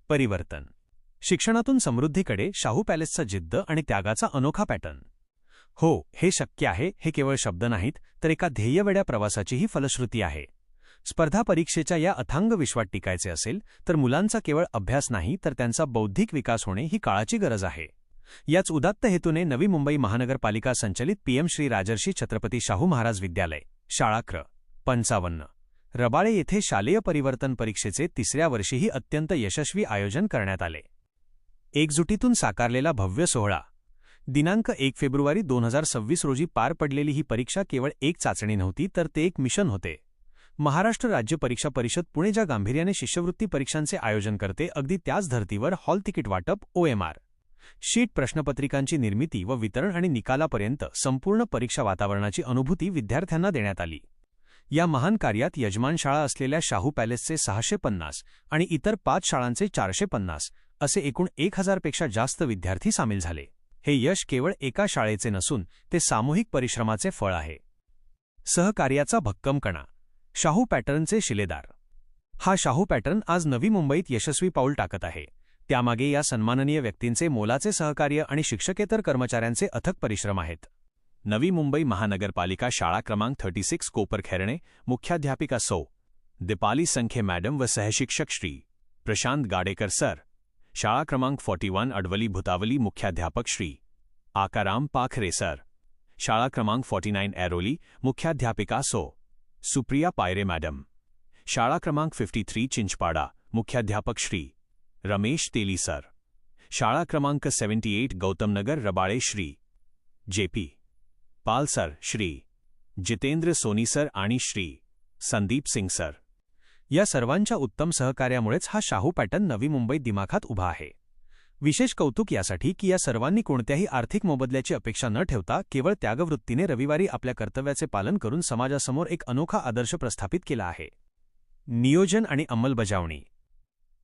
परिवर्तन. शिक्षणातून समृद्धीकडे शाहू पॅलेसचा जिद्द आणि त्यागाचा अनोखा पॅटर्न. हो, हे शक्य आहे हे केवळ शब्द नाहीत, तर एका ध्येयवेड्या प्रवासाचीही फलश्रुती आहे. स्पर्धा परीक्षेच्या या अथांग विश्वात टिकायचे असेल तर मुलांचा केवळ अभ्यास नाही तर त्यांचा बौद्धिक विकास होणे ही काळाची गरज आहे. याच उदात्त हेतूने नवी मुंबई महानगरपालिका संचलित पीएम श्री राजर्षी छत्रपती शाहू महाराज विद्यालय, शाळा क्र. 55, रबाळे येथे शालेय परिवर्तन परीक्षेचे तिसऱ्या वर्षीही अत्यंत यशस्वी आयोजन करण्यात आले. एकजुटीतून साकारलेला भव्य सोहळा. दिनांक 1 फेब्रुवारी 2026 रोजी पार पडलेली ही परीक्षा केवळ एक चाचणी नव्हती तर ते एक मिशन होते. महाराष्ट्र राज्य परीक्षा परिषद पुणे ज्या गांभीर्याने शिष्यवृत्ती परीक्षांचे आयोजन करते, अगदी त्याच धर्तीवर हॉल तिकीट वाटप, OMR शीट, प्रश्नपत्रिकांची निर्मिती व वितरण आणि निकालापर्यंत संपूर्ण परीक्षा वातावरणाची अनुभूती विद्यार्थ्यांना देण्यात आली. या महान कार्यात यजमान शाळा असलेल्या शाहू पॅलेसचे 650 आणि इतर 5 शाळांचे 450 असे एकूण 1000 पेक्षा जास्त विद्यार्थी सामील झाले. हे यश केवळ एका शाळेचे नसून ते सामूहिक परिश्रमाचे फळ आहे. सहकार्याचा भक्कम कणा. शाहू पॅटर्नचे शिलेदार. हा शाहू पॅटर्न आज नवी मुंबईत यशस्वी पाऊल टाकत आहे. त्यामागे या सन्माननीय व्यक्तींचे मोलाचे सहकार्य आणि शिक्षकेतर कर्मचाऱ्यांचे अथक परिश्रम आहेत. नवी मुंबई महानगरपालिका शाळा क्रमांक 36 कोपरखैरणे, मुख्याध्यापिका सौ. दीपाली संखे मॅडम व सहशिक्षक श्री. प्रशांत गाडेकर सर. शाळा क्रमांक 41 अडवली भुतावली, मुख्याध्यापक श्री. आकाराम पाखरे सर. शाळा क्रमांक 49 ऐरोली, मुख्याध्यापिका सौ. सुप्रिया पायरे मॅडम. शाळा क्रमांक 53 चिंचपाड़ा, मुख्याध्यापक श्री. रमेश तेली सर. शाळा क्रमांक 78 Gautamnagar Rabale Shri. JP Pal sir, Shri. Jitendra Soni sir आणि श्री. संदीप सिंग सर. या सर्वांच्या उत्तम सहकार्यामुळेच हा शाहू पॅटर्न नवी मुंबईत दिमाखात उभा आहे. विशेष कौतुक यासाठी की या सर्वांनी कोणत्याही आर्थिक मोबदल्याची अपेक्षा न ठेवता केवळ त्यागवृत्तीने रविवारी आपल्या कर्तव्याचे पालन करून समाजासमोर एक अनोखा आदर्श प्रस्थापित केला आहे. नियोजन आणि अंमलबजावणी.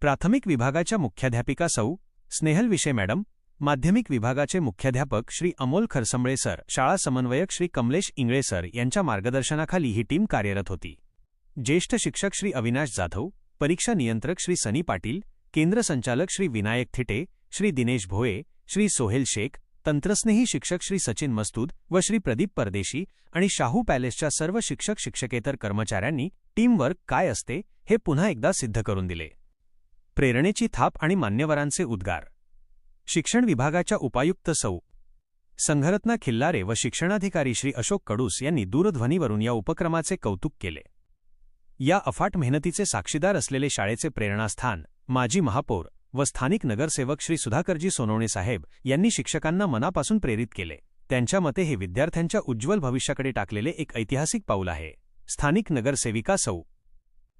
प्राथमिक विभागाच्या मुख्याध्यापिका सौ. स्नेहल विषय मॅडम. माध्यमिक विभागाचे मुख्याध्यापक श्री अमोल खरसंबळे सर, शाळा समन्वयक श्री कमलेश इंगळे सर यांच्या मार्गदर्शनाखाली ही टीम कार्यरत होती. ज्येष्ठ शिक्षक श्री अविनाश जाधव, परीक्षा नियंत्रक श्री सनी पाटील, केंद्र संचालक श्री विनायक थिटे, श्री दिनेश भोये, श्री सोहेल शेख, तंत्रस्नेही शिक्षक श्री सचिन मस्तूद व श्री प्रदीप परदेशी आणि शाहू पॅलेसच्या सर्व शिक्षक शिक्षकेतर कर्मचाऱ्यांनी टीमवर्क काय असते हे पुन्हा एकदा सिद्ध करून दिले. प्रेरणेची थाप आणि मान्यवरांचे उद्गार. शिक्षण विभागाच्या उपायुक्त सौ. संघरत्ना खिल्लारे व शिक्षणाधिकारी श्री अशोक कडूस यांनी दूरध्वनीवरून या उपक्रमाचे कौतुक केले. या अफाट मेहनतीचे साक्षीदार असलेले शाळेचे प्रेरणास्थान माजी महापौर व स्थानिक नगरसेवक श्री सुधाकरजी सोनवणे साहेब यांनी शिक्षकांना मनापासून प्रेरित केले. त्यांच्या मते हे विद्यार्थ्यांच्या उज्ज्वल भविष्याकडे टाकलेले एक ऐतिहासिक पाऊल आहे. स्थानिक नगरसेविका सौ.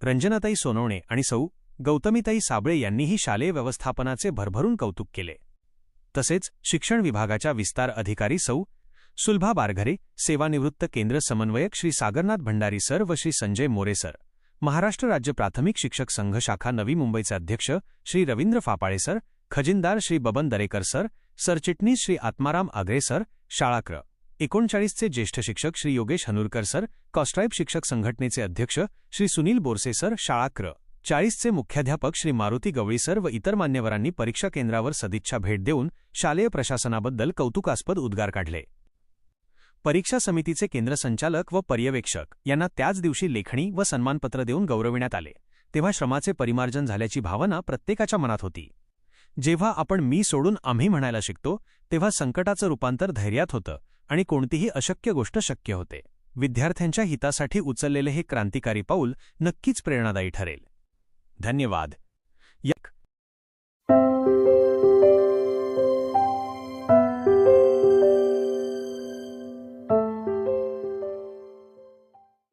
रंजनाताई सोनवणे आणि सौ. गौतमीताई साबळे यांनीही शालेय व्यवस्थापनाचे भरभरून कौतुक केले. तसेच शिक्षण विभागाच्या विस्तार अधिकारी सौ. सुलभा बारघरे, सेवानिवृत्त केंद्र समन्वयक श्री सागरनाथ भंडारी सर व श्री संजय मोरे सर, महाराष्ट्र राज्य प्राथमिक शिक्षक संघ शाखा नवी मुंबईचे अध्यक्ष श्री रवींद्र फापाळे सर, खजिनदार श्री बबन दरेकर सर, सरचिटणीस श्री आत्माराम आगरे सर, शाळा क्र. 39 चे ज्येष्ठ शिक्षक श्री योगेश हनुरकर सर, कॉस्ट्राईब शिक्षक संघटनेचे अध्यक्ष श्री सुनील बोरसे सर, शाळा क्र. 40 चे मुख्याध्यापक श्री मारुती गवळी सर व इतर मान्यवरांनी परीक्षा केंद्रावर सदिच्छा भेट देऊन शालेय प्रशासनाबद्दल कौतुकास्पद उद्गार काढले. परीक्षा समितीचे केंद्र संचालक व पर्यवेक्षक यांना त्याच दिवशी लेखणी व सन्मानपत्र देऊन गौरविण्यात आले. तेव्हा श्रमाचे परिमार्जन झाल्याची भावना प्रत्येकाच्या मनात होती. जेव्हा आपण मी सोडून आम्ही म्हणायला शिकतो तेव्हा संकटाचं रूपांतर धैर्यात होतं आणि कोणतीही अशक्य गोष्ट शक्य होते. विद्यार्थ्यांच्या हितासाठी उचललेले हे क्रांतिकारी पाऊल नक्कीच प्रेरणादायी ठरेल. धन्यवाद.